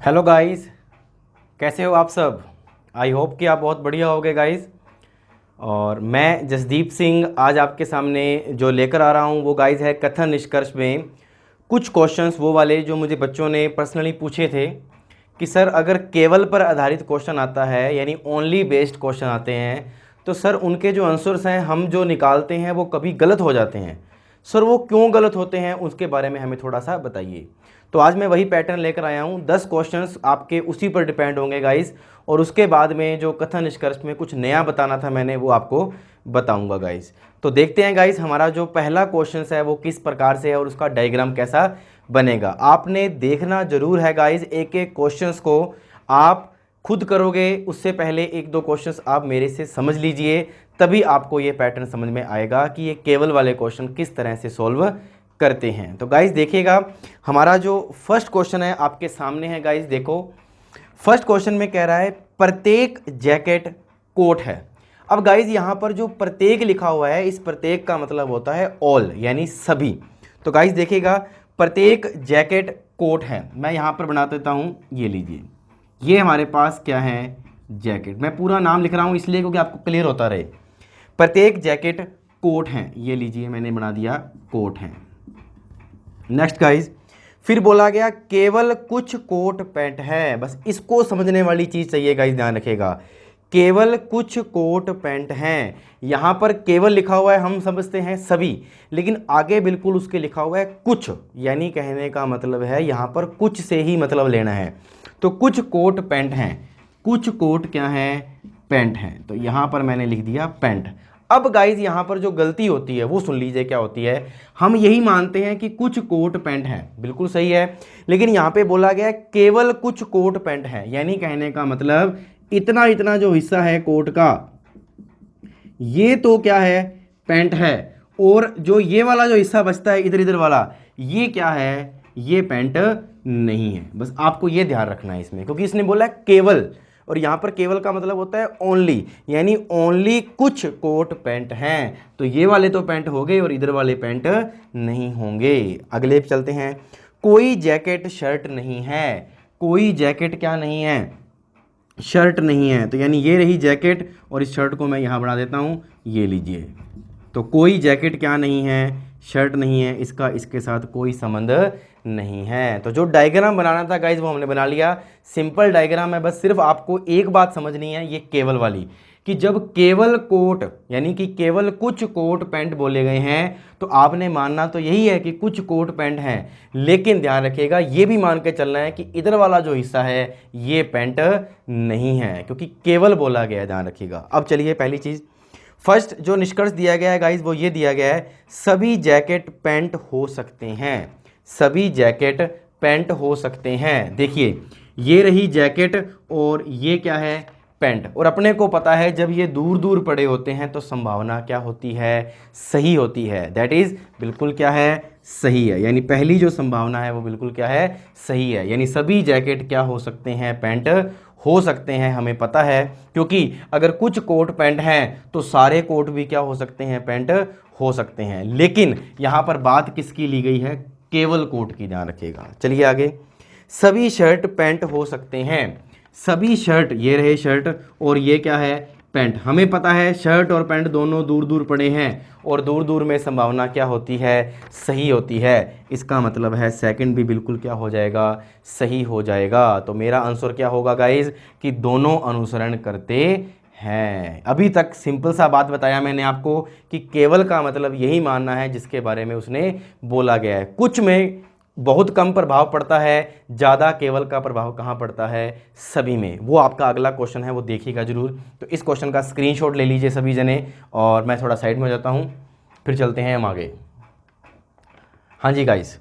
Hello guys, कैसे हो आप सब। आई होप कि आप बहुत बढ़िया होगे गाइस। और मैं जसदीप सिंह आज आपके सामने जो लेकर आ रहा हूँ वो गाइस है कथन निष्कर्ष में कुछ क्वेश्चंस वो वाले जो मुझे बच्चों ने पर्सनली पूछे थे कि सर अगर केवल पर आधारित क्वेश्चन आता है यानी ओनली बेस्ड क्वेश्चन आते हैं तो सर उनके जो आंसर्स हैं हम जो निकालते हैं वो कभी गलत हो जाते हैं। सर वो क्यों गलत होते हैं उसके बारे में हमें थोड़ा सा बताइए। तो आज मैं वही पैटर्न लेकर आया हूँ, 10 क्वेश्चंस आपके उसी पर डिपेंड होंगे गाइस। और उसके बाद में जो कथन निष्कर्ष में कुछ नया बताना था मैंने वो आपको बताऊंगा गाइस। तो देखते हैं गाइस हमारा जो पहला क्वेश्चन है वो किस प्रकार से है और उसका डायग्राम कैसा बनेगा। आपने देखना जरूर है गाइस, एक एक क्वेश्चंस को आप खुद करोगे उससे पहले एक दो क्वेश्चंस आप मेरे से समझ लीजिए, तभी आपको ये पैटर्न समझ में आएगा कि ये केवल वाले क्वेश्चन किस तरह से सॉल्व करते हैं। तो गाइस देखिएगा, हमारा जो फर्स्ट क्वेश्चन है आपके सामने है गाइस। देखो फर्स्ट क्वेश्चन में कह रहा है प्रत्येक जैकेट कोट है। अब गाइस यहाँ पर जो प्रत्येक लिखा हुआ है इस प्रत्येक का मतलब होता है ऑल यानी सभी। तो गाइस देखिएगा प्रत्येक जैकेट कोट है, मैं यहाँ पर बना देता हूँ, ये लीजिए, ये हमारे पास क्या है जैकेट। मैं पूरा नाम लिख रहा हूँ इसलिए क्योंकि आपको क्लियर होता रहे। प्रत्येक जैकेट कोट हैं, ये लीजिए मैंने बना दिया कोट हैं। नेक्स्ट गाइस, फिर बोला गया केवल कुछ कोट पैंट है। बस इसको समझने वाली चीज चाहिए गाइस, ध्यान रखिएगा, केवल कुछ कोट पैंट हैं। यहां पर केवल लिखा हुआ है हम समझते हैं सभी, लेकिन आगे बिल्कुल उसके लिखा हुआ है कुछ, यानी कहने का मतलब है यहां पर कुछ से ही मतलब लेना है। तो कुछ कोट पैंट हैं, कुछ कोट क्या है पैंट हैं, तो यहां पर मैंने लिख दिया पैंट। अब गाइज यहां पर जो गलती होती है वो सुन लीजिए क्या होती है। हम यही मानते हैं कि कुछ कोट पैंट हैं, बिल्कुल सही है, लेकिन यहां पे बोला गया केवल कुछ कोट पैंट हैं, यानी कहने का मतलब इतना इतना जो हिस्सा है कोट का ये तो क्या है पैंट है, और जो ये वाला जो हिस्सा बचता है इधर इधर वाला ये क्या है, ये पैंट नहीं है। बस आपको ये ध्यान रखना है इसमें, क्योंकि इसने बोला है केवल, और यहां पर केवल का मतलब होता है ओनली, यानी ओनली कुछ कोट पैंट हैं। तो ये वाले तो पैंट हो गए और इधर वाले पैंट नहीं होंगे। अगले पे चलते हैं, कोई जैकेट शर्ट नहीं है। कोई जैकेट क्या नहीं है, शर्ट नहीं है, तो यानी ये रही जैकेट और इस शर्ट को मैं यहां बना देता हूं, ये लीजिए। तो कोई जैकेट क्या नहीं है, शर्ट नहीं है, इसका इसके साथ कोई संबंध नहीं है। तो जो डायग्राम बनाना था गाइज वो हमने बना लिया, सिंपल डायग्राम है। बस सिर्फ आपको एक बात समझनी है, ये केवल वाली, कि जब केवल कोट यानी कि केवल कुछ कोट पैंट बोले गए हैं तो आपने मानना तो यही है कि कुछ कोट पैंट हैं, लेकिन ध्यान रखिएगा ये भी मान के चलना है कि इधर वाला जो हिस्सा है ये पैंट नहीं है, क्योंकि केवल बोला गया है, ध्यान रखिएगा। अब चलिए पहली चीज, फर्स्ट जो निष्कर्ष दिया गया है गाइस वो ये दिया गया है सभी जैकेट पैंट हो सकते हैं। सभी जैकेट पैंट हो सकते हैं। देखिए ये रही जैकेट और ये क्या है पैंट, और अपने को पता है जब ये दूर दूर पड़े होते हैं तो संभावना क्या होती है, सही होती है। दैट इज बिल्कुल क्या है, सही है, यानी पहली जो संभावना है वो बिल्कुल क्या है, सही है। यानी सभी जैकेट क्या हो सकते हैं, पैंट हो सकते हैं, हमें पता है, क्योंकि अगर कुछ कोट पैंट हैं तो सारे कोट भी क्या हो सकते हैं, पैंट हो सकते हैं। लेकिन यहां पर बात किसकी ली गई है, केवल कोट की, ध्यान रखिएगा। चलिए आगे, सभी शर्ट पैंट हो सकते हैं। सभी शर्ट, ये रहे शर्ट और ये क्या है पैंट। हमें पता है शर्ट और पैंट दोनों दूर दूर पड़े हैं और दूर दूर में संभावना क्या होती है, सही होती है। इसका मतलब है सेकंड भी बिल्कुल क्या हो जाएगा, सही हो जाएगा। तो मेरा आंसर क्या होगा गाइज, कि दोनों अनुसरण करते हैं। अभी तक सिंपल सा बात बताया मैंने आपको कि केवल का मतलब यही मानना है जिसके बारे में उसने बोला गया है। कुछ में बहुत कम प्रभाव पड़ता है, ज़्यादा केवल का प्रभाव कहाँ पड़ता है, सभी में। वो आपका अगला क्वेश्चन है, वो देखिएगा जरूर। तो इस क्वेश्चन का स्क्रीनशॉट ले लीजिए सभी जने, और मैं थोड़ा साइड में हो जाता हूँ, फिर चलते हैं हम आगे। हाँ जी गाइस,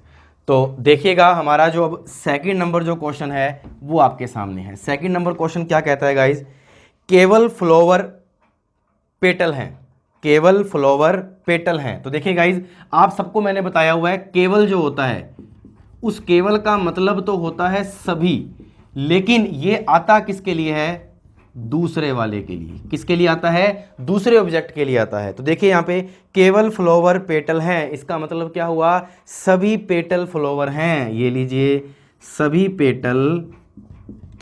तो देखिएगा हमारा जो अब सेकंड नंबर जो क्वेश्चन है वो आपके सामने है। सेकंड नंबर क्वेश्चन क्या कहता है गाइस, केवल फ्लावर पेटल हैं। केवल फ्लावर पेटल हैं। तो देखिए गाइस, आप सबको मैंने बताया हुआ है केवल जो होता है उस केवल का मतलब तो होता है सभी, लेकिन ये आता किसके लिए है, दूसरे वाले के लिए। किसके लिए आता है, दूसरे ऑब्जेक्ट के लिए आता है। तो देखिए यहाँ पे केवल फ्लावर पेटल हैं, इसका मतलब क्या हुआ, सभी पेटल फ्लावर हैं। ये लीजिए, सभी पेटल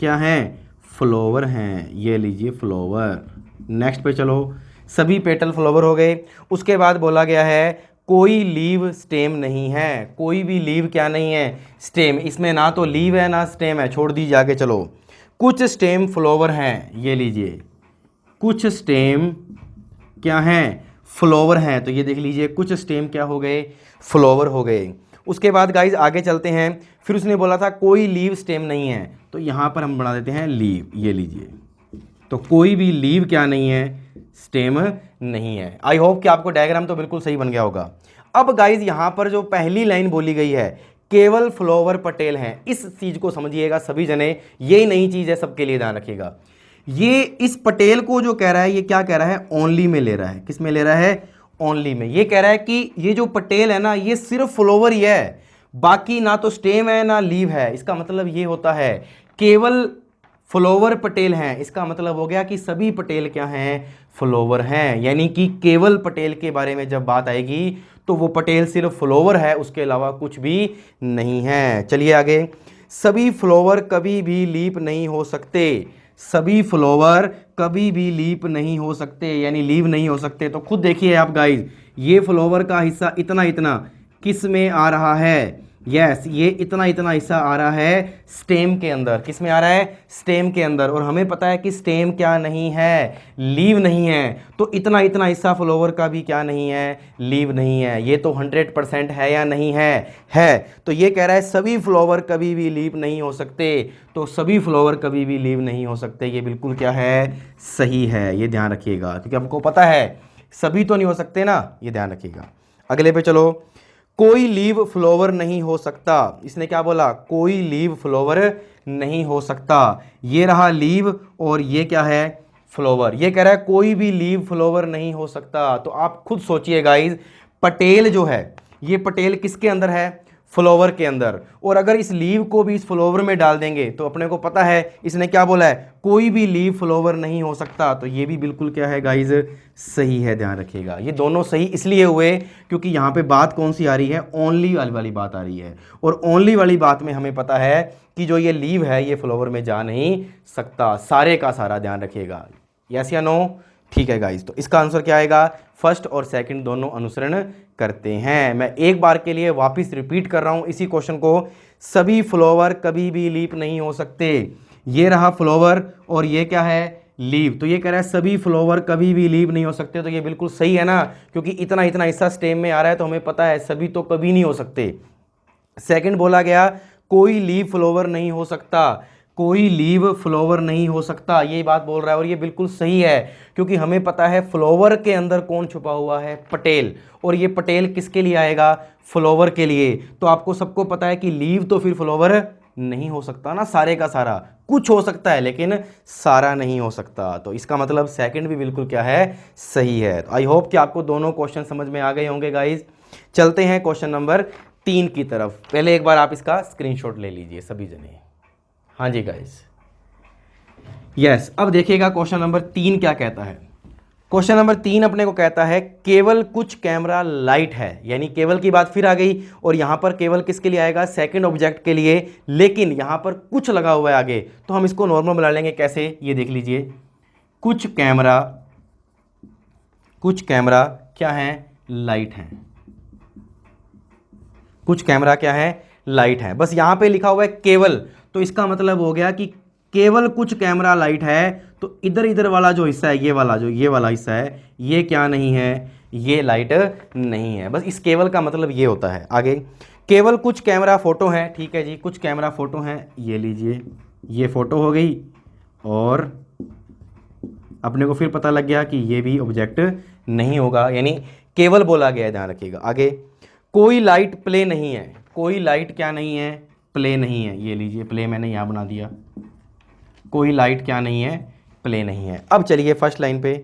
क्या हैं, फ्लावर हैं। ये लीजिए फ्लावर। नेक्स्ट पे चलो, सभी पेटल फ्लावर हो गए। उसके बाद बोला गया है कोई लीव स्टेम नहीं है। कोई भी लीव क्या नहीं है, स्टेम। इसमें ना तो लीव है ना स्टेम है, छोड़ दीजिए आगे चलो। कुछ स्टेम फ्लावर हैं, ये लीजिए कुछ स्टेम क्या हैं, फ्लावर हैं। तो ये देख लीजिए कुछ स्टेम क्या हो गए, फ्लावर हो गए। उसके बाद गाइज आगे चलते हैं। फिर उसने बोला था कोई लीव स्टेम नहीं है, तो यहाँ पर हम बना देते हैं लीव। ये लीजिए, तो कोई भी लीव क्या नहीं है, स्टेम नहीं है। आई होप कि आपको डायग्राम तो बिल्कुल सही बन गया होगा। अब गाइज यहाँ पर जो पहली लाइन बोली गई है, केवल फ्लावर पटेल हैं, इस चीज़ को समझिएगा सभी जने। ये नई चीज़ है, सबके लिए ध्यान रखिएगा। ये इस पटेल को जो कह रहा है, ये क्या कह रहा है, ओनली में ले रहा है। किस में ले रहा है, ओनली में। ये कह रहा है कि ये जो पटेल है ना, ये सिर्फ फ्लावर ही है, बाकी ना तो स्टेम है ना लीव है। इसका मतलब ये होता है केवल फ्लावर पटेल हैं। इसका मतलब हो गया कि सभी पटेल क्या हैं, फ्लावर हैं। यानी कि केवल पटेल के बारे में जब बात आएगी तो वो पटेल सिर्फ फ्लावर है, उसके अलावा कुछ भी नहीं है। चलिए आगे। सभी फ्लावर कभी भी लीप नहीं हो सकते। सभी फ्लावर कभी भी लीप नहीं हो सकते, यानी लीव नहीं हो सकते। तो खुद देखिए आप गाइज, ये फ्लावर का हिस्सा इतना इतना किस में आ रहा है, यस ये इतना इतना हिस्सा आ रहा है स्टेम के अंदर। किस में आ रहा है, स्टेम के अंदर। और हमें पता है कि स्टेम क्या नहीं है, लीव नहीं है। तो इतना इतना हिस्सा फ्लावर का भी क्या नहीं है, लीव नहीं है। ये तो 100% है या नहीं है। तो ये कह रहा है सभी फ्लावर कभी भी लीव नहीं हो सकते। तो सभी फ्लावर कभी भी लीव नहीं हो सकते, ये बिल्कुल क्या है, सही है। ये ध्यान रखिएगा, क्योंकि आपको पता है सभी तो नहीं हो सकते ना, ये ध्यान रखिएगा। अगले पे चलो। कोई लीव फ्लावर नहीं हो सकता। इसने क्या बोला, कोई लीव फ्लावर नहीं हो सकता। ये रहा लीव और ये क्या है, फ्लावर। ये कह रहा है कोई भी लीव फ्लावर नहीं हो सकता। तो आप खुद सोचिए गाइज, पटेल जो है, ये पटेल किसके अंदर है, फ्लावर के अंदर। और अगर इस लीव को भी इस फ्लावर में डाल देंगे तो अपने को पता है इसने क्या बोला है, कोई भी लीव फ्लावर नहीं हो सकता। तो ये भी बिल्कुल क्या है गाइज, सही है। ध्यान रखिएगा, ये दोनों सही इसलिए हुए क्योंकि यहाँ पे बात कौन सी आ रही है, ओनली वाली बात आ रही है। और ओनली वाली बात में हमें पता है कि जो ये लीव है ये फ्लावर में जा नहीं सकता। सारे का सारा ध्यान रखिएगा, यस या नो। ठीक है गाइज, तो इसका आंसर क्या आएगा, फर्स्ट और सेकंड दोनों अनुसरण करते हैं। मैं एक बार के लिए वापस रिपीट कर रहा हूं इसी क्वेश्चन को। सभी फ्लावर कभी भी लीप नहीं हो सकते। ये रहा फ्लावर और ये क्या है, लीव। तो ये कह रहा है सभी फ्लावर कभी भी लीव नहीं हो सकते। तो ये बिल्कुल सही है ना, क्योंकि इतना इतना हिस्सा स्टेम में आ रहा है, तो हमें पता है सभी तो कभी नहीं हो सकते। सेकंड बोला गया कोई लीव फ्लावर नहीं हो सकता। कोई लीव फ्लावर नहीं हो सकता, ये बात बोल रहा है और ये बिल्कुल सही है, क्योंकि हमें पता है फ्लावर के अंदर कौन छुपा हुआ है, पटेल। और ये पटेल किसके लिए आएगा, फ्लावर के लिए। तो आपको सबको पता है कि लीव तो फिर फ्लावर नहीं हो सकता ना, सारे का सारा। कुछ हो सकता है लेकिन सारा नहीं हो सकता। तो इसका मतलब सेकंड भी बिल्कुल क्या है, सही है। आई होप कि आपको दोनों क्वेश्चन समझ में आ गए होंगे गाइज। चलते हैं क्वेश्चन नंबर 3 की तरफ। पहले एक बार आप इसका स्क्रीनशॉट ले लीजिए सभी जने। हाँ जी गाइस, यस। अब देखिएगा क्वेश्चन नंबर 3 क्या कहता है। क्वेश्चन नंबर 3 अपने को कहता है केवल कुछ कैमरा लाइट है, यानी केवल की बात फिर आ गई। और यहां पर केवल किसके लिए आएगा, सेकंड ऑब्जेक्ट के लिए। लेकिन यहां पर कुछ लगा हुआ है आगे, तो हम इसको नॉर्मल बना लेंगे। कैसे, ये देख लीजिए। कुछ कैमरा क्या है, लाइट है। कुछ कैमरा क्या है, लाइट है। बस यहां पे लिखा हुआ है केवल, तो इसका मतलब हो गया कि केवल कुछ कैमरा लाइट है। तो इधर इधर वाला जो हिस्सा है, ये वाला हिस्सा है, ये क्या नहीं है, ये लाइट नहीं है। बस इस केवल का मतलब ये होता है। आगे, केवल कुछ कैमरा फोटो हैं। ठीक है जी, कुछ कैमरा फोटो हैं। ये लीजिए, ये फोटो हो गई और अपने को फिर पता लग गया कि ये भी ऑब्जेक्ट नहीं होगा, यानी केवल बोला गया है, ध्यान रखिएगा। आगे, कोई लाइट प्ले नहीं है। कोई लाइट क्या नहीं है, प्ले नहीं है। ये लीजिए, प्ले मैंने यहाँ बना दिया। कोई लाइट क्या नहीं है, प्ले नहीं है। अब चलिए फर्स्ट लाइन पे,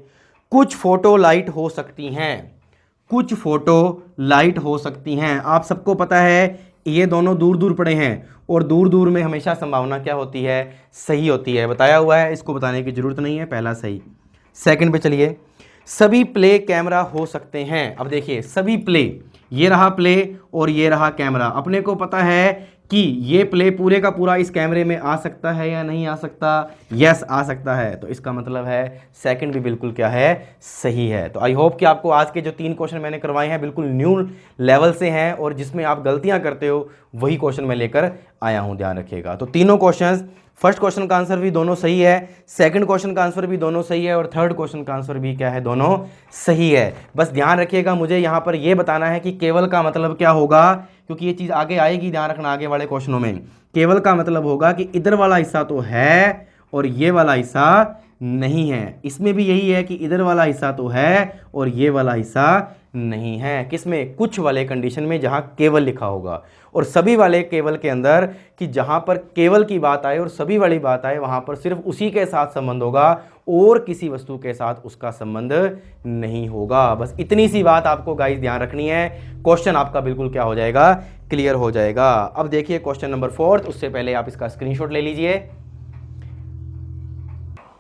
कुछ फोटो लाइट हो सकती हैं। कुछ फोटो लाइट हो सकती हैं। आप सबको पता है ये दोनों दूर दूर पड़े हैं, और दूर दूर में हमेशा संभावना क्या होती है, सही होती है। बताया हुआ है, इसको बताने की जरूरत नहीं है, पहला सही। सेकंड पे चलिए, सभी प्ले कैमरा हो सकते हैं। अब देखिए, सभी प्ले, ये रहा प्ले और ये रहा कैमरा। अपने को पता है कि ये प्ले पूरे का पूरा इस कैमरे में आ सकता है या नहीं आ सकता? यस, आ सकता है। तो इसका मतलब है सेकंड भी बिल्कुल क्या है, सही है। तो आई होप कि आपको आज के जो 3 क्वेश्चन मैंने करवाए हैं बिल्कुल न्यू लेवल से हैं, और जिसमें आप गलतियां करते हो वही क्वेश्चन मैं लेकर आया हूं, ध्यान रखिएगा। तो तीनों क्वेश्चन, फर्स्ट क्वेश्चन का आंसर भी दोनों सही है, सेकंड क्वेश्चन का आंसर भी दोनों सही है, और थर्ड क्वेश्चन का आंसर भी क्या है, दोनों सही है। बस ध्यान रखिएगा, मुझे यहाँ पर यह बताना है कि केवल का मतलब क्या होगा, क्योंकि ये चीज़ आगे आएगी, ध्यान रखना आगे वाले क्वेश्चनों में। केवल का मतलब होगा कि इधर वाला हिस्सा तो है और ये वाला हिस्सा नहीं है। इसमें भी यही है कि इधर वाला हिस्सा तो है और ये वाला हिस्सा नहीं है। किसमें? कुछ वाले कंडीशन में जहां केवल लिखा होगा, और सभी वाले केवल के अंदर कि जहां पर केवल की बात आए और सभी वाली बात आए वहां पर सिर्फ उसी के साथ संबंध होगा और किसी वस्तु के साथ उसका संबंध नहीं होगा। बस इतनी सी बात आपको गाइस ध्यान रखनी है, क्वेश्चन आपका बिल्कुल क्या हो जाएगा, क्लियर हो जाएगा। अब देखिए क्वेश्चन नंबर 4, उससे पहले आप इसका स्क्रीनशॉट ले लीजिए।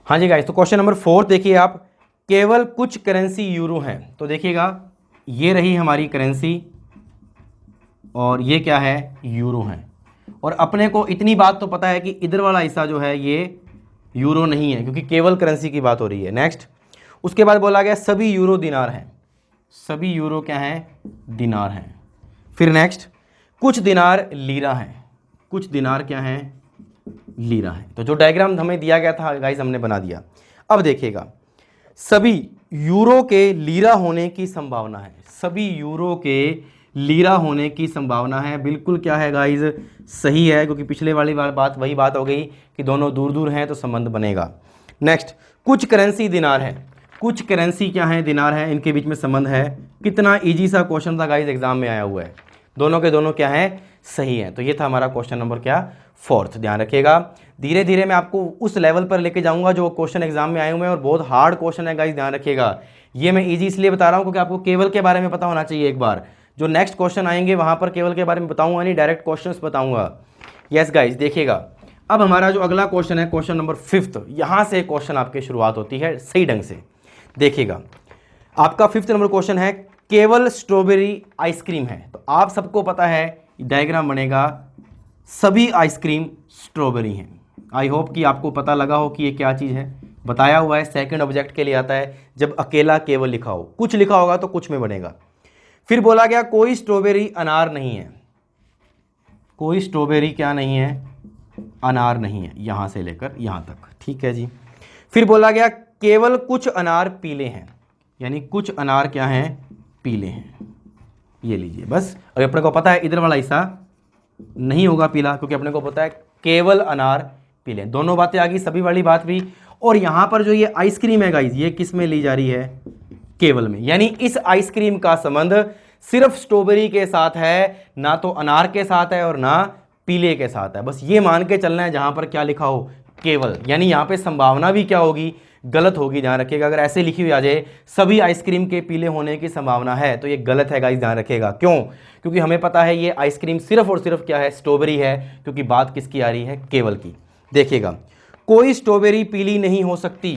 हाँ जी गाइस, तो क्वेश्चन नंबर 4 देखिए आप, केवल कुछ करेंसी यूरो हैं। तो देखिएगा, ये रही हमारी करेंसी और ये क्या है, यूरो है। और अपने को इतनी बात तो पता है कि इधर वाला हिस्सा जो है ये यूरो नहीं है, क्योंकि केवल करेंसी की बात हो रही है। नेक्स्ट, उसके बाद बोला गया सभी यूरो दिनार हैं। सभी यूरो क्या हैं, दिनार हैं। फिर नेक्स्ट, कुछ दिनार लीरा हैं। कुछ दिनार क्या हैं, लीरा है। तो जो डायग्राम हमें दिया गया था गाइस हमने बना दिया। अब देखिएगा, सभी यूरो के लीरा होने की संभावना है। सभी यूरो के लीरा होने की संभावना है, बिल्कुल क्या है गाइस, सही है, क्योंकि पिछले वाली बात वही बात हो गई कि दोनों दूर दूर हैं तो संबंध बनेगा। नेक्स्ट, कुछ करेंसी दिनार है। कुछ करेंसी क्या है, दिनार है, इनके बीच में संबंध है। कितना इजी सा क्वेश्चन था गाइस, एग्जाम में आया हुआ है। दोनों के दोनों क्या है, सही है। तो ये था हमारा क्वेश्चन नंबर क्या, 4th। ध्यान रखिएगा, धीरे धीरे मैं आपको उस लेवल पर लेके जाऊंगा जो क्वेश्चन एग्जाम में आए हुए हैं, और बहुत हार्ड क्वेश्चन है गाइस, ध्यान रखिएगा। ये मैं इजी इसलिए बता रहा हूं क्योंकि आपको केवल के बारे में पता होना चाहिए। एक बार जो नेक्स्ट क्वेश्चन आएंगे वहां पर केवल के बारे में बताऊंगा नहीं, डायरेक्ट क्वेश्चंस बताऊंगा। यस गाइस, देखिएगा अब हमारा जो अगला क्वेश्चन है, क्वेश्चन नंबर 5, यहां से क्वेश्चन आपकी शुरुआत होती है सही ढंग से। देखिएगा, आपका 5th नंबर क्वेश्चन है, केवल स्ट्रॉबेरी आइसक्रीम है। तो आप सबको पता है, डायग्राम बनेगा, सभी आइसक्रीम स्ट्रॉबेरी हैं। आई होप कि आपको पता लगा हो कि ये क्या चीज़ है। बताया हुआ है, सेकंड ऑब्जेक्ट के लिए आता है जब अकेला केवल लिखा हो, कुछ लिखा होगा तो कुछ में बनेगा। फिर बोला गया कोई स्ट्रॉबेरी अनार नहीं है। कोई स्ट्रॉबेरी क्या नहीं है, अनार नहीं है, यहां से लेकर यहां तक, ठीक है जी। फिर बोला गया केवल कुछ अनार पीले हैं, यानी कुछ अनार क्या हैं, पीले हैं। ये लीजिए बस। और अपने को पता है इधर वाला हिस्सा नहीं होगा पीला, क्योंकि अपने को पता है केवल अनार पीले। दोनों बातें आ गई, सभी वाली बात भी। और यहां पर जो ये आइसक्रीम है गाइस, ये किस में ली जा रही है, केवल में। यानी इस आइसक्रीम का संबंध सिर्फ स्ट्रॉबेरी के साथ है, ना तो अनार के साथ है और ना पीले के साथ है। बस ये मान के चलना है जहां पर क्या लिखा हो, केवल। यानी यहां पे संभावना भी क्या होगी, गलत होगी, ध्यान रखिएगा। अगर ऐसे लिखी हुई आ जाए सभी आइसक्रीम के पीले होने की संभावना है, तो ये गलत है गाइस, ध्यान रखिएगा। क्यों? क्योंकि हमें पता है ये आइसक्रीम सिर्फ और सिर्फ क्या है, स्ट्रॉबेरी है, क्योंकि बात किसकी आ रही है, केवल की। देखिएगा, कोई स्ट्रॉबेरी पीली नहीं हो सकती।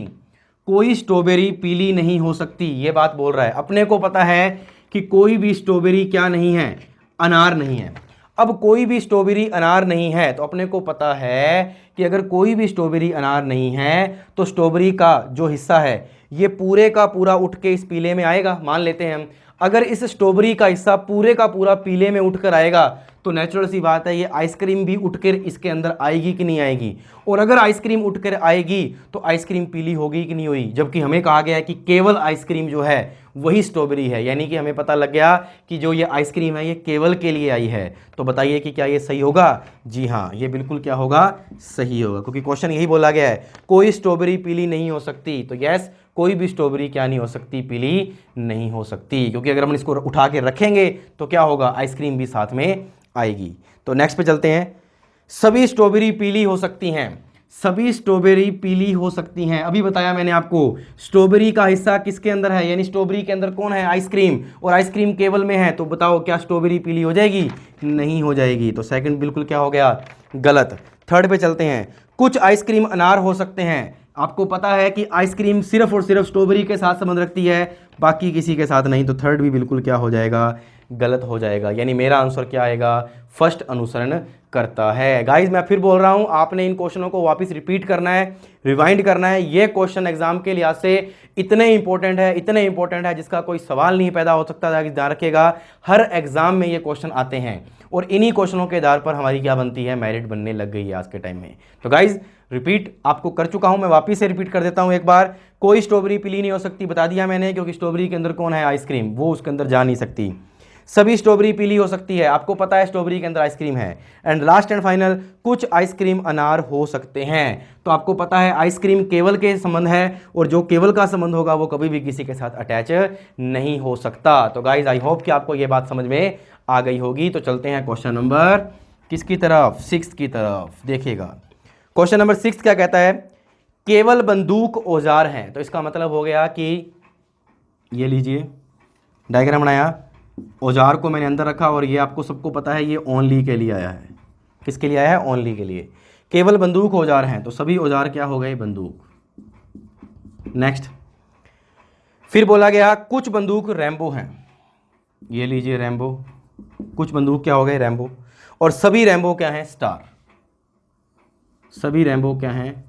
कोई स्ट्रॉबेरी पीली नहीं हो सकती, ये बात बोल रहा है। अपने को पता है कि कोई भी स्ट्रॉबेरी क्या नहीं है, अनार नहीं है। अब कोई भी स्ट्रॉबेरी अनार नहीं है, तो अपने को पता है कि अगर कोई भी स्ट्रॉबेरी अनार नहीं है तो स्ट्रॉबेरी का जो हिस्सा है ये पूरे का पूरा उठ के इस पीले में आएगा। मान लेते हैं हम, अगर इस स्ट्रॉबेरी का हिस्सा पूरे का पूरा पीले में उठकर आएगा तो नेचुरल सी बात है ये आइसक्रीम भी उठकर इसके अंदर आएगी कि नहीं आएगी। और अगर आइसक्रीम उठकर आएगी तो आइसक्रीम पीली होगी कि नहीं होगी। जबकि हमें कहा गया है कि केवल आइसक्रीम जो है वही स्ट्रॉबेरी है, यानी कि हमें पता लग गया कि जो ये आइसक्रीम है ये केवल के लिए आई है। तो बताइए कि क्या ये सही होगा? जी हाँ, ये बिल्कुल क्या होगा, सही होगा, क्योंकि क्वेश्चन यही बोला गया है, कोई स्ट्रॉबेरी पीली नहीं हो सकती। तो यस, कोई भी स्ट्रॉबेरी क्या नहीं हो सकती, पीली नहीं हो सकती। क्योंकि अगर हम इसको उठा के रखेंगे तो क्या होगा, आइसक्रीम भी साथ में आएगी। तो नेक्स्ट पे चलते हैं, सभी स्ट्रॉबेरी पीली हो सकती हैं। सभी स्ट्रॉबेरी पीली हो सकती हैं। अभी बताया मैंने आपको, स्ट्रॉबेरी का हिस्सा किसके अंदर है, यानी स्ट्रॉबेरी के अंदर कौन है, आइसक्रीम, और आइसक्रीम केवल में है। तो बताओ क्या स्ट्रॉबेरी पीली हो जाएगी? नहीं हो जाएगी। तो सेकंड बिल्कुल क्या हो गया, गलत। थर्ड पे चलते हैं, कुछ आइसक्रीम अनार हो सकते हैं। आपको पता है कि आइसक्रीम सिर्फ और सिर्फ स्ट्रॉबेरी के साथ संबंध रखती है, बाकी किसी के साथ नहीं। तो थर्ड भी बिल्कुल क्या हो जाएगा, गलत हो जाएगा, यानी मेरा आंसर क्या आएगा, फर्स्ट अनुसरण करता है। गाइज मैं फिर बोल रहा हूं, आपने इन क्वेश्चनों को वापस रिपीट करना है, रिवाइंड करना है। ये क्वेश्चन एग्जाम के लिहाज से इतने इंपॉर्टेंट है, इतने इंपॉर्टेंट है जिसका कोई सवाल नहीं पैदा हो सकता था। ध्यान रखिएगा, हर एग्जाम में ये क्वेश्चन आते हैं और इन्हीं क्वेश्चनों के आधार पर हमारी क्या बनती है, मेरिट बनने लग गई है आज के टाइम में। तो गाइज रिपीट आपको कर चुका हूं, मैं वापस से रिपीट कर देता हूं एक बार। कोई स्ट्रॉबेरी पीली नहीं हो सकती, बता दिया मैंने, क्योंकि स्ट्रॉबेरी के अंदर कौन है, आइसक्रीम, वो उसके अंदर जा नहीं सकती। सभी स्ट्रॉबेरी पीली हो सकती है, आपको पता है स्ट्रॉबेरी के अंदर आइसक्रीम है। एंड लास्ट एंड फाइनल, कुछ आइसक्रीम अनार हो सकते हैं। तो आपको पता है आइसक्रीम केवल के संबंध है, और जो केवल का संबंध होगा वो कभी भी किसी के साथ अटैच नहीं हो सकता। तो गाइज आई होप कि आपको ये बात समझ में आ गई होगी। तो चलते हैं क्वेश्चन नंबर किसकी तरफ, 6 की तरफ। देखिएगा क्वेश्चन नंबर 6 क्या कहता है, केवल बंदूक औजार हैं। तो इसका मतलब हो गया कि ये लीजिए डायग्राम बनाया, औजार को मैंने अंदर रखा, और ये आपको सबको पता है ये ओनली के लिए आया है। किसके लिए आया है, ओनली के लिए। केवल बंदूक औजार हैं, तो सभी औजार क्या हो गए, बंदूक। नेक्स्ट, फिर बोला गया कुछ बंदूक रैम्बो हैं। ये लीजिए रैम्बो, कुछ बंदूक क्या हो गए, रैम्बो। और सभी रैम्बो क्या हैं, स्टार। सभी रैम्बो क्या हैं,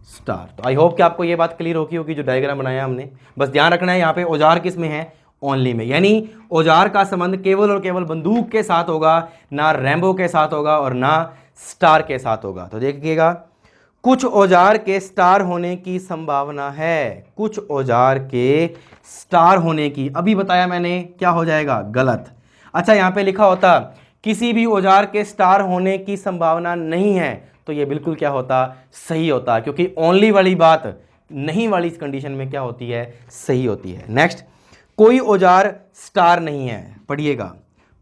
स्टार। तो आई होप कि आपको ये बात क्लियर होगी जो डायग्राम बनाया हमने। बस ध्यान रखना है यहाँ पे औजार किस में है, ओनली में, यानी औजार का संबंध केवल और केवल बंदूक के साथ होगा, ना रैम्बो के साथ होगा और ना स्टार के साथ होगा। तो देखिएगा, कुछ औजार के स्टार होने की संभावना है, कुछ औजार के स्टार होने की, अभी बताया मैंने, क्या हो जाएगा, गलत। अच्छा यहाँ पे लिखा होता किसी भी औजार के स्टार होने की संभावना नहीं है, तो ये बिल्कुल क्या होता, सही होता, क्योंकि ओनली वाली बात नहीं वाली इस कंडीशन में क्या होती है, सही होती है। नेक्स्ट, कोई औजार स्टार नहीं है, पढ़िएगा,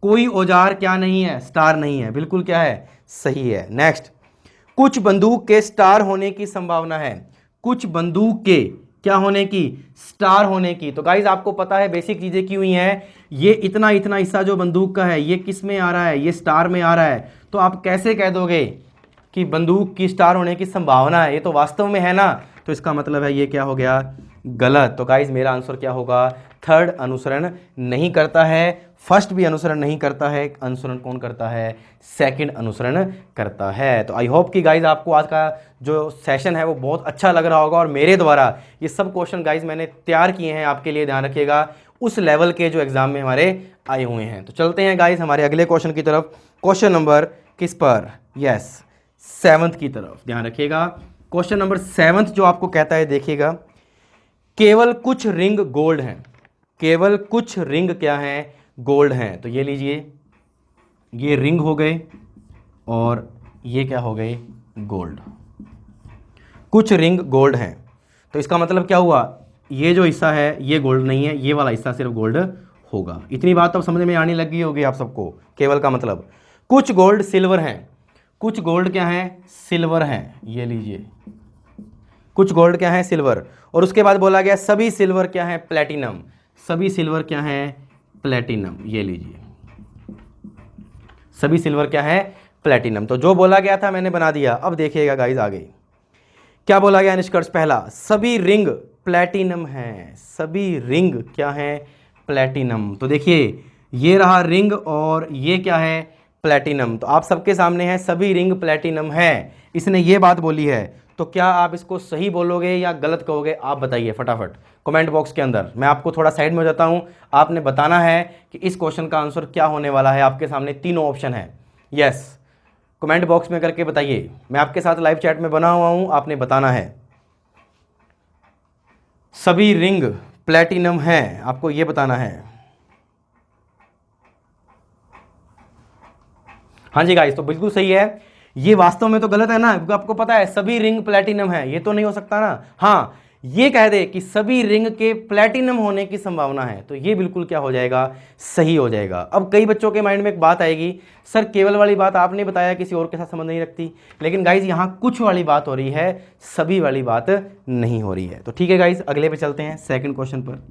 कोई औजार क्या नहीं है, स्टार नहीं है, बिल्कुल क्या है, सही है। नेक्स्ट, कुछ बंदूक के स्टार होने की संभावना है, कुछ बंदूक के क्या होने की, स्टार होने की। तो गाइज आपको पता है बेसिक चीजें की हुई हैं, ये इतना इतना हिस्सा जो बंदूक का है ये किस में आ रहा है, ये स्टार में आ रहा है। तो आप कैसे कह दोगे कि बंदूक की स्टार होने की संभावना है, ये तो वास्तव में है ना। तो इसका मतलब है ये क्या हो गया, गलत। तो गाइज मेरा आंसर क्या होगा, थर्ड अनुसरण नहीं करता है, फर्स्ट भी अनुसरण नहीं करता है, अनुसरण कौन करता है, सेकंड अनुसरण करता है। तो आई होप कि गाइज आपको आज का जो सेशन है वो बहुत अच्छा लग रहा होगा, और मेरे द्वारा ये सब क्वेश्चन गाइज मैंने तैयार किए हैं आपके लिए, ध्यान रखिएगा, उस लेवल के जो एग्जाम में हमारे आए हुए हैं। तो चलते हैं गाइज हमारे अगले क्वेश्चन की तरफ, क्वेश्चन नंबर किस पर, यस 7th की तरफ। ध्यान रखिएगा, क्वेश्चन नंबर 7th जो आपको कहता है, देखिएगा, केवल कुछ रिंग गोल्ड हैं, केवल कुछ रिंग क्या हैं, गोल्ड हैं। तो ये लीजिए, ये रिंग हो गए और ये क्या हो गए, गोल्ड। कुछ रिंग गोल्ड हैं, तो इसका मतलब क्या हुआ, ये जो हिस्सा है ये गोल्ड नहीं है, ये वाला हिस्सा सिर्फ गोल्ड होगा। इतनी बात तो समझ में आने लगी होगी आप सबको, केवल का मतलब कुछ गोल्ड सिल्वर हैं, कुछ गोल्ड क्या है, सिल्वर हैं। ये लीजिए, कुछ गोल्ड क्या है, सिल्वर। और उसके बाद बोला गया सभी सिल्वर क्या है, प्लेटिनम, सभी सिल्वर क्या है, प्लेटिनम। ये लीजिए, सभी सिल्वर क्या है, प्लेटिनम। तो जो बोला गया था मैंने बना दिया। अब देखिएगा गाइस आगे क्या बोला गया, निष्कर्ष पहला, सभी रिंग प्लेटिनम हैं, सभी रिंग क्या है, प्लेटिनम। तो देखिए ये रहा रिंग और ये क्या है, प्लेटिनम। तो आप सबके सामने है सभी रिंग प्लेटिनम है, इसने ये बात बोली है। तो क्या आप इसको सही बोलोगे या गलत कहोगे, आप बताइए फटाफट कमेंट बॉक्स के अंदर। मैं आपको थोड़ा साइड में हो जाता हूं, आपने बताना है कि इस क्वेश्चन का आंसर क्या होने वाला है। आपके सामने तीनों ऑप्शन है, यस कमेंट बॉक्स में करके बताइए। मैं आपके साथ लाइव चैट में बना हुआ हूं, आपने बताना है सभी रिंग प्लेटिनम है, आपको ये बताना है। हाँ जी गाइस, तो बिल्कुल सही है। ये वास्तव में तो गलत है ना, क्योंकि आपको पता है सभी रिंग प्लेटिनम है, ये तो नहीं हो सकता ना। हाँ ये कह दे कि सभी रिंग के प्लेटिनम होने की संभावना है, तो ये बिल्कुल क्या हो जाएगा, सही हो जाएगा। अब कई बच्चों के माइंड में एक बात आएगी, सर केवल वाली बात आपने बताया किसी और के साथ संबंध नहीं रखती, लेकिन गाइज यहाँ कुछ वाली बात हो रही है, सभी वाली बात नहीं हो रही है। तो ठीक है गाइज, अगले पे चलते हैं, सेकंड क्वेश्चन पर।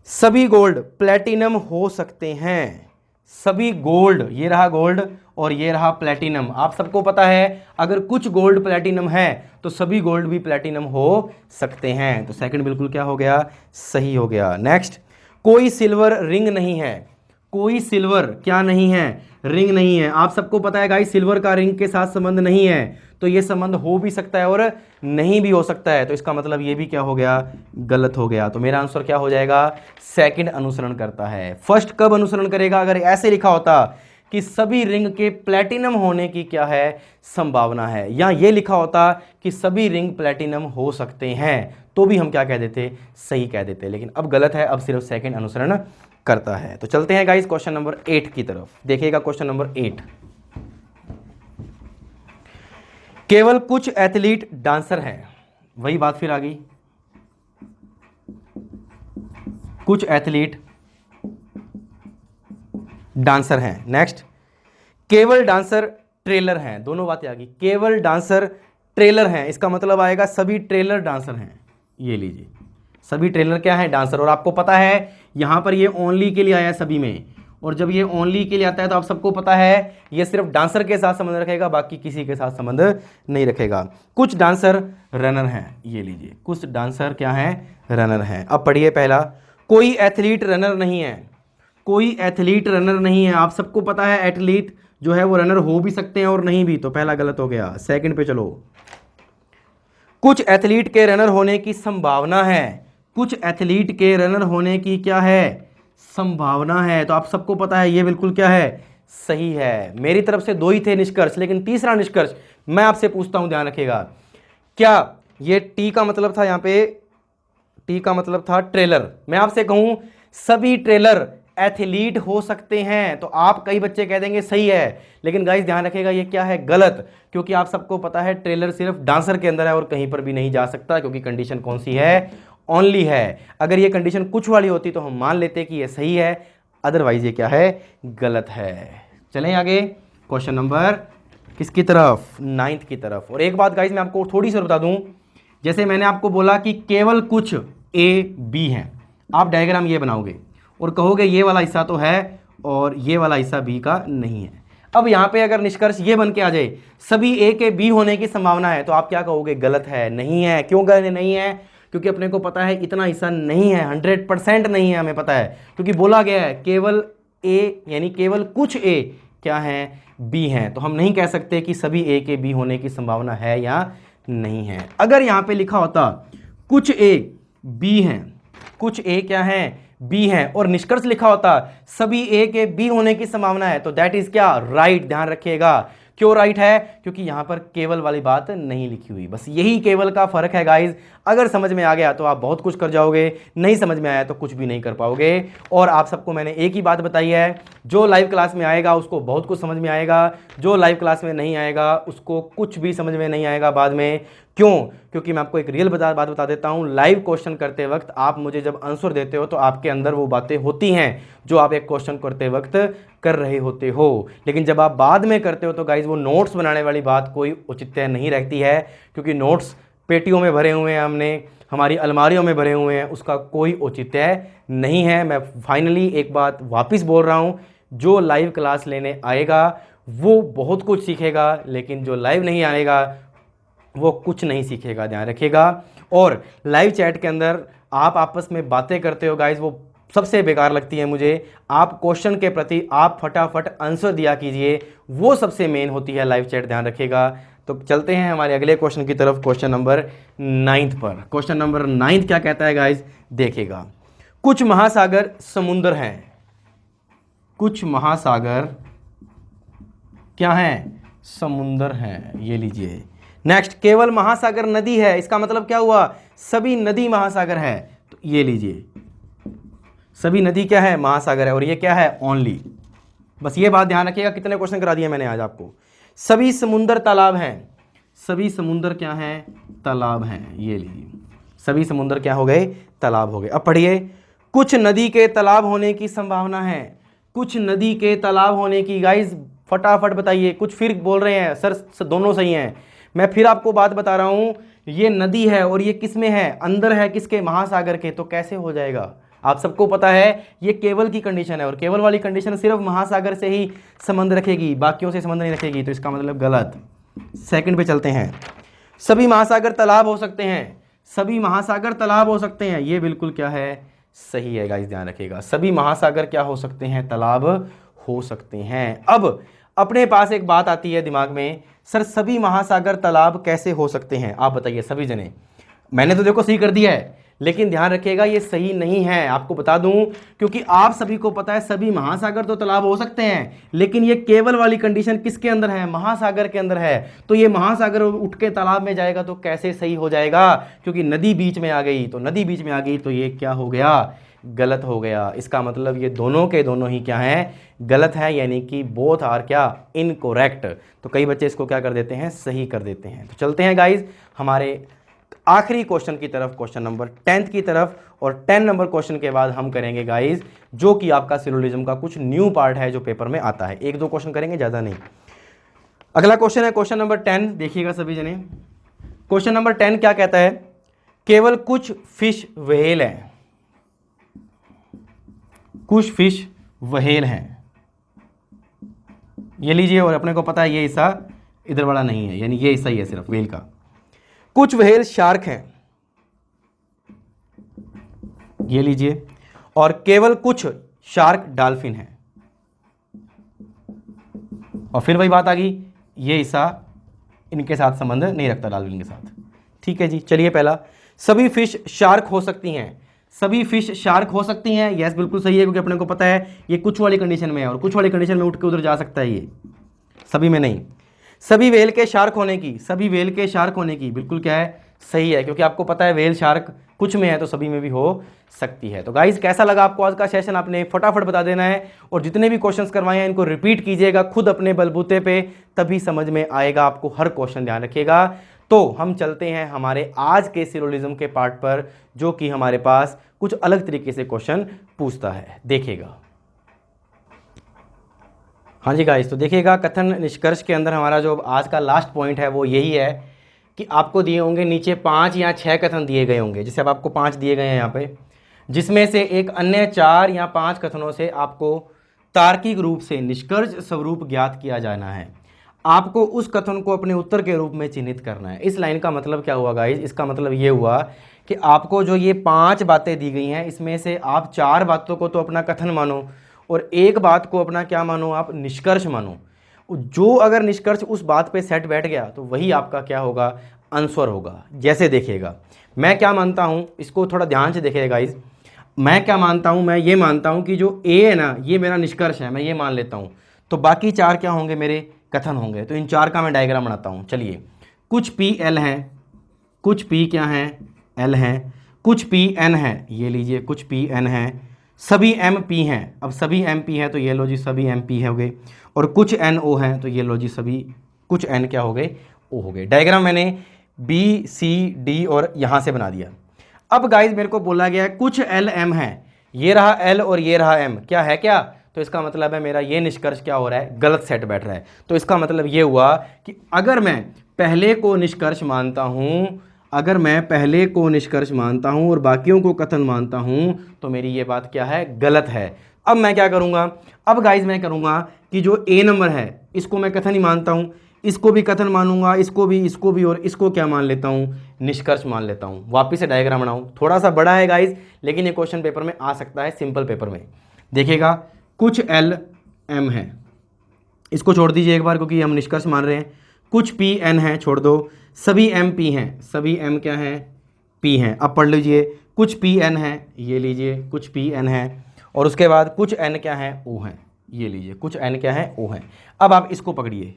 सभी गोल्ड प्लेटिनम हो सकते हैं, सभी गोल्ड, ये रहा गोल्ड और ये रहा प्लेटिनम। आप सबको पता है अगर कुछ गोल्ड प्लेटिनम है तो सभी गोल्ड भी प्लेटिनम हो सकते हैं। तो सेकंड बिल्कुल क्या हो गया, सही हो गया। नेक्स्ट, कोई सिल्वर रिंग नहीं है, कोई सिल्वर क्या नहीं है, रिंग नहीं है। आप सबको पता है गाइस सिल्वर का रिंग के साथ संबंध नहीं है, तो ये संबंध हो भी सकता है और नहीं भी हो सकता है, तो इसका मतलब ये भी क्या हो गया, गलत हो गया। तो मेरा आंसर क्या हो जाएगा, सेकंड अनुसरण करता है। फर्स्ट कब अनुसरण करेगा, अगर ऐसे लिखा होता कि सभी रिंग के प्लैटिनम होने की क्या है, संभावना है, या ये लिखा होता कि सभी रिंग प्लैटिनम हो सकते हैं, तो भी हम क्या कह देते, सही कह देते। लेकिन अब गलत है, अब सिर्फ सेकंड अनुसरण करता है। तो चलते हैं गाइस क्वेश्चन नंबर 8 की तरफ। देखिएगा क्वेश्चन नंबर 8, केवल कुछ एथलीट डांसर हैं, वही बात फिर आ गई, कुछ एथलीट डांसर हैं। नेक्स्ट, केवल डांसर ट्रेलर हैं, दोनों बातें आ गई, केवल डांसर ट्रेलर हैं, इसका मतलब आएगा सभी ट्रेलर डांसर हैं। ये लीजिए, सभी ट्रेलर क्या है, डांसर। और आपको पता है यहां पर ये ओनली के लिए आया है सभी में, और जब ये ओनली के लिए आता है तो आप सबको पता है ये सिर्फ डांसर के साथ संबंध रखेगा, बाकी किसी के साथ संबंध नहीं रखेगा। कुछ डांसर रनर हैं, ये लीजिए, कुछ डांसर क्या है, रनर हैं। अब पढ़िए पहला, कोई एथलीट रनर नहीं है, कोई एथलीट रनर नहीं है। आप सबको पता है एथलीट जो है वो रनर हो भी सकते हैं और नहीं भी, तो पहला गलत हो गया। सेकंड पे चलो, कुछ एथलीट के रनर होने की संभावना है, कुछ एथलीट के रनर होने की क्या है, संभावना है। तो आप सबको पता है ये बिल्कुल क्या है, सही है। मेरी तरफ से 2 ही थे निष्कर्ष, लेकिन तीसरा निष्कर्ष मैं आपसे पूछता हूं, ध्यान रखिएगा। क्या ये टी का मतलब था, यहां पे टी का मतलब था ट्रेलर। मैं आपसे कहूं सभी ट्रेलर एथलीट हो सकते हैं, तो आप कई बच्चे कह देंगे सही है, लेकिन गाइस ध्यान रखिएगा ये क्या है, गलत। क्योंकि आप सबको पता है ट्रेलर सिर्फ डांसर के अंदर है और कहीं पर भी नहीं जा सकता, क्योंकि कंडीशन कौन सी है, ओनली है। अगर ये कंडीशन कुछ वाली होती तो हम मान लेते कि ये सही है, अदरवाइज ये क्या है, गलत है। चलें आगे क्वेश्चन नंबर किसकी तरफ, 9th की तरफ। और एक बात गाइस मैं आपको थोड़ी सी बता दूं, जैसे मैंने आपको बोला कि केवल कुछ ए बी हैं, आप डायग्राम ये बनाओगे और कहोगे ये वाला हिस्सा तो है और ये वाला हिस्सा बी का नहीं है। अब यहाँ पे अगर निष्कर्ष ये बन के आ जाए सभी ए के बी होने की संभावना है, तो आप क्या कहोगे, गलत है, नहीं है। क्यों गलत नहीं है, क्योंकि अपने को पता है इतना हिस्सा नहीं है, 100% नहीं है, हमें पता है, क्योंकि बोला गया है केवल ए, यानी केवल कुछ ए क्या है, बी हैं। तो हम नहीं कह सकते कि सभी ए के बी होने की संभावना है या नहीं है। अगर यहाँ पे लिखा होता कुछ ए बी हैं, कुछ ए क्या है, बी है, और निष्कर्ष लिखा होता सभी ए के बी होने की संभावना है, तो दैट इज क्या, राइट। ध्यान रखिएगा क्यों राइट है, क्योंकि यहां पर केवल वाली बात नहीं लिखी हुई, बस यही केवल का फर्क है गाइज। अगर समझ में आ गया तो आप बहुत कुछ कर जाओगे, नहीं समझ में आया तो कुछ भी नहीं कर पाओगे। और आप सबको मैंने एक ही बात बताई है, जो लाइव क्लास में आएगा उसको बहुत कुछ समझ में आएगा, जो लाइव क्लास में नहीं आएगा उसको कुछ भी समझ में नहीं आएगा बाद में। क्यों, क्योंकि मैं आपको एक रियल बात बता देता हूं, लाइव क्वेश्चन करते वक्त आप मुझे जब आंसर देते हो तो आपके अंदर वो बातें होती हैं जो आप एक क्वेश्चन करते वक्त कर रहे होते हो, लेकिन जब आप बाद में करते हो तो गाइज वो नोट्स बनाने वाली बात कोई औचित्य नहीं रहती है, क्योंकि नोट्स पेटियों में भरे हुए हैं, हमने हमारी अलमारियों में भरे हुए हैं, उसका कोई औचित्य नहीं है। मैं फाइनली एक बात वापस बोल रहा हूँ, जो लाइव क्लास लेने आएगा वो बहुत कुछ सीखेगा, लेकिन जो लाइव नहीं आएगा वो कुछ नहीं सीखेगा, ध्यान रखिएगा। और लाइव चैट के अंदर आप आपस में बातें करते हो गाइज, वो सबसे बेकार लगती है मुझे। आप क्वेश्चन के प्रति आप फटाफट आंसर दिया कीजिए, वो सबसे मेन होती है लाइव चैट, ध्यान रखिएगा। तो चलते हैं हमारे अगले क्वेश्चन की तरफ, क्वेश्चन नंबर 9 पर। क्वेश्चन नंबर 9 क्या कहता है गाइज, देखिएगा। कुछ महासागर समुद्र हैं, कुछ महासागर क्या हैं, समुद्र हैं, ये लीजिए। नेक्स्ट, केवल महासागर नदी है, इसका मतलब क्या हुआ, सभी नदी महासागर है, तो ये लीजिए सभी नदी क्या है, महासागर है, और ये क्या है, ओनली। बस ये बात ध्यान रखिएगा। कितने क्वेश्चन करा दिए मैंने आज आपको। सभी समुद्र तालाब हैं, सभी समुद्र क्या हैं, तालाब हैं, ये लीजिए सभी समुद्र क्या हो गए, तालाब हो गए। अब पढ़िए, कुछ नदी के तालाब होने की संभावना है, कुछ नदी के तालाब होने की, गाइज फटाफट बताइए। कुछ फिर बोल रहे हैं सर दोनों सही हैं, मैं फिर आपको बात बता रहा हूं, ये नदी है और ये किस में है, अंदर है किसके, महासागर के, तो कैसे हो जाएगा। आप सबको पता है ये केवल की कंडीशन है, और केवल वाली कंडीशन सिर्फ महासागर से ही संबंध रखेगी, बाकियों से संबंध नहीं रखेगी, तो इसका मतलब गलत। सेकंड पे चलते हैं, सभी महासागर तालाब हो सकते हैं, सभी महासागर तालाब हो सकते हैं, ये बिल्कुल क्या है, सही है गाइस, ध्यान रखिएगा। सभी महासागर क्या हो सकते हैं? तालाब हो सकते हैं। अब अपने पास एक बात आती है दिमाग में, सर सभी महासागर तालाब कैसे हो सकते हैं? आप बताइए सभी जने। मैंने तो देखो सही कर दिया है, लेकिन ध्यान रखिएगा ये सही नहीं है, आपको बता दूं, क्योंकि आप सभी को पता है सभी महासागर तो तालाब हो सकते हैं, लेकिन ये केवल वाली कंडीशन किसके अंदर है? महासागर के अंदर है। तो ये महासागर उठ के तालाब में जाएगा तो कैसे सही हो जाएगा? क्योंकि नदी बीच में आ गई, तो नदी बीच में आ गई तो ये क्या हो गया? गलत हो गया। इसका मतलब ये दोनों के दोनों ही क्या हैं? गलत है, यानी कि बोथ आर क्या? इनकोरेक्ट। तो कई बच्चे इसको क्या कर देते हैं? सही कर देते हैं। तो चलते हैं गाइज हमारे आखिरी क्वेश्चन की तरफ, क्वेश्चन नंबर 10 की तरफ। और 10 नंबर क्वेश्चन के बाद हम करेंगे गाइज जो कि आपका सिलोजिज्म का कुछ न्यू पार्ट है जो पेपर में आता है। एक दो क्वेश्चन करेंगे, ज़्यादा नहीं। अगला क्वेश्चन है क्वेश्चन नंबर 10, देखिएगा सभी जने। क्वेश्चन नंबर 10 क्या कहता है? केवल कुछ फिश व्हेल हैं, कुछ फिश व्हेल हैं, ये लीजिए। और अपने को पता है ये हिस्सा इधर वाला नहीं है, यानी ये हिस्सा ही है सिर्फ व्हेल का। कुछ व्हेल शार्क हैं, ये लीजिए। और केवल कुछ शार्क डॉल्फिन हैं। और फिर वही बात आ गई, ये हिस्सा इनके साथ संबंध नहीं रखता, डॉल्फिन के साथ। ठीक है जी, चलिए पहला, सभी फिश शार्क हो सकती हैं। सभी फिश शार्क हो सकती हैं, यस बिल्कुल सही है, क्योंकि अपने को पता है ये कुछ वाली कंडीशन में है, और कुछ वाली कंडीशन में उठ के उधर जा सकता है, ये सभी में नहीं। सभी व्हेल के शार्क होने की, सभी व्हेल के शार्क होने की बिल्कुल क्या है? सही है, क्योंकि आपको पता है व्हेल शार्क कुछ में है तो सभी में भी हो सकती है। तो गाइज कैसा लगा आपको आज का सेशन? आपने फटाफट बता देना है, और जितने भी क्वेश्चंस करवाए हैं इनको रिपीट कीजिएगा खुद अपने बलबूते पे, तभी समझ में आएगा आपको हर क्वेश्चन, ध्यान रखिएगा। तो हम चलते हैं हमारे आज के सिलोजिज्म के पार्ट पर, जो कि हमारे पास कुछ अलग तरीके से क्वेश्चन पूछता है, देखिएगा। हाँ जी गाइस, तो देखिएगा कथन निष्कर्ष के अंदर हमारा जो आज का लास्ट पॉइंट है वो यही है कि आपको दिए होंगे नीचे 5 या 6 कथन दिए गए होंगे, जैसे अब आपको 5 दिए गए हैं यहाँ पे, जिसमें से एक अन्य 4 या 5 कथनों से आपको तार्किक रूप से निष्कर्ष स्वरूप ज्ञात किया जाना है। आपको उस कथन को अपने उत्तर के रूप में चिन्हित करना है। इस लाइन का मतलब क्या हुआ गाइस? इसका मतलब ये हुआ कि आपको जो ये 5 बातें दी गई हैं, इसमें से आप 4 बातों को तो अपना कथन मानो और एक बात को अपना क्या मानो? आप निष्कर्ष मानो। जो अगर निष्कर्ष उस बात पे सेट बैठ गया तो वही आपका क्या होगा? आंसर होगा। जैसे देखिएगा, मैं क्या मानता हूँ, इसको थोड़ा ध्यान से देखिएगा गाइस। मैं क्या मानता हूँ? मैं ये मानता हूँ कि जो ए है ना, ये मेरा निष्कर्ष है, मैं ये मान लेता हूँ। तो बाकी 4 क्या होंगे? मेरे कथन होंगे। तो इन 4 का मैं डायग्राम बनाता हूँ। चलिए, कुछ पी एल हैं, कुछ पी क्या हैं? एल हैं। कुछ पी एन है, ये लीजिए, कुछ पी एन है। सभी एम पी हैं, अब सभी एम पी हैं तो ये लो जी सभी एम पी हो गए। और कुछ एन ओ हैं तो ये लो जी सभी कुछ एन क्या हो गए? ओ हो गए। डायग्राम मैंने बी सी डी और यहाँ से बना दिया। अब गाइज मेरे को बोला गया है कुछ एल एम है, ये रहा एल और ये रहा एम, क्या है क्या? तो इसका मतलब है मेरा ये निष्कर्ष क्या हो रहा है? गलत सेट बैठ रहा है। तो इसका मतलब ये हुआ कि अगर मैं पहले को निष्कर्ष मानता हूँ, अगर मैं पहले को निष्कर्ष मानता हूं और बाकियों को कथन मानता हूं, तो मेरी ये बात क्या है? गलत है। अब मैं क्या करूंगा? अब गाइज मैं करूंगा कि जो ए नंबर है इसको मैं कथन ही मानता हूं, इसको भी कथन मानूंगा, इसको भी और इसको क्या मान लेता हूं? निष्कर्ष मान लेता हूं। वापिस से डायग्राम बनाऊं, थोड़ा सा बड़ा है गाइज, लेकिन ये क्वेश्चन पेपर में आ सकता है, सिंपल पेपर में। देखिएगा, कुछ एल एम है, इसको छोड़ दीजिए एक बार क्योंकि हम निष्कर्ष मान रहे हैं। कुछ पी एन है, छोड़ दो। सभी एम पी हैं, सभी एम क्या हैं? पी हैं। अब पढ़ लीजिए, कुछ पी एन है, ये लीजिए, कुछ पी एन है। और उसके बाद कुछ एन क्या है? ओ हैं, ये लीजिए, कुछ एन क्या है? ओ हैं। अब आप इसको पकड़िए,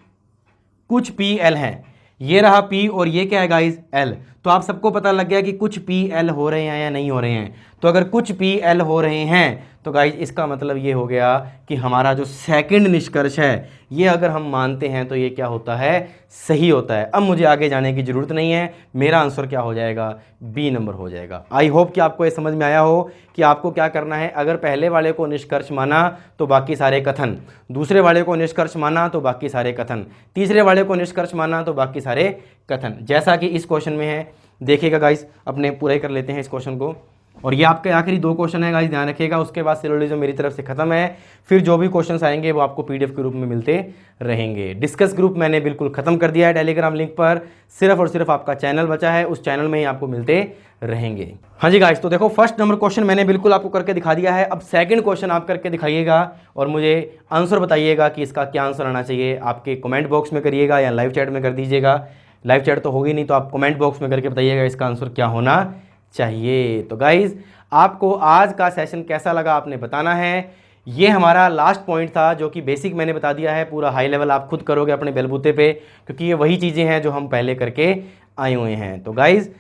कुछ पी एल है, ये रहा पी और ये क्या है गाइज? एल। तो आप सबको पता लग गया कि कुछ पी एल हो रहे हैं या नहीं हो रहे हैं। तो अगर कुछ पी एल हो रहे हैं तो गाइज इसका मतलब ये हो गया कि हमारा जो सेकंड निष्कर्ष है ये अगर हम मानते हैं तो ये क्या होता है? सही होता है। अब मुझे आगे जाने की ज़रूरत नहीं है, मेरा आंसर क्या हो जाएगा? बी नंबर हो जाएगा। आई होप कि आपको ये समझ में आया हो कि आपको क्या करना है। अगर पहले वाले को निष्कर्ष माना तो बाकी सारे कथन, दूसरे वाले को निष्कर्ष माना तो बाकी सारे कथन, तीसरे वाले को निष्कर्ष माना तो बाकी सारे कथन, जैसा कि इस क्वेश्चन में है। देखिएगा गाइस, अपने पूरा कर लेते हैं इस क्वेश्चन को। और ये आपके आखिरी 2 क्वेश्चन है गाइस, ध्यान रखिएगा। उसके बाद सिलोजिज्म मेरी तरफ से खत्म है। फिर जो भी क्वेश्चंस आएंगे वो आपको पीडीएफ के रूप में मिलते रहेंगे। डिस्कस ग्रुप मैंने बिल्कुल खत्म कर दिया है टेलीग्राम लिंक पर, सिर्फ और सिर्फ आपका चैनल बचा है, उस चैनल में ही आपको मिलते रहेंगे। हाँ जी गाइस, तो देखो फर्स्ट नंबर क्वेश्चन मैंने बिल्कुल आपको करके दिखा दिया है। अब सेकंड क्वेश्चन आप करके दिखाइएगा और मुझे आंसर बताइएगा कि इसका क्या आंसर आना चाहिए। आपके कमेंट बॉक्स में करिएगा या लाइव चैट में कर दीजिएगा। लाइव चैट तो होगी नहीं, तो आप कमेंट बॉक्स में करके बताइएगा इसका आंसर क्या होना चाहिए। तो गाइज आपको आज का सेशन कैसा लगा आपने बताना है। ये हमारा लास्ट पॉइंट था जो कि बेसिक मैंने बता दिया है, पूरा हाई लेवल आप खुद करोगे अपने बलबूते पे, क्योंकि ये वही चीज़ें हैं जो हम पहले करके आए हुए हैं। तो गाइज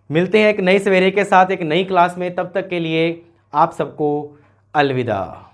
मिलते हैं एक नई सवेरे के साथ एक नई क्लास में, तब तक के लिए आप सबको अलविदा।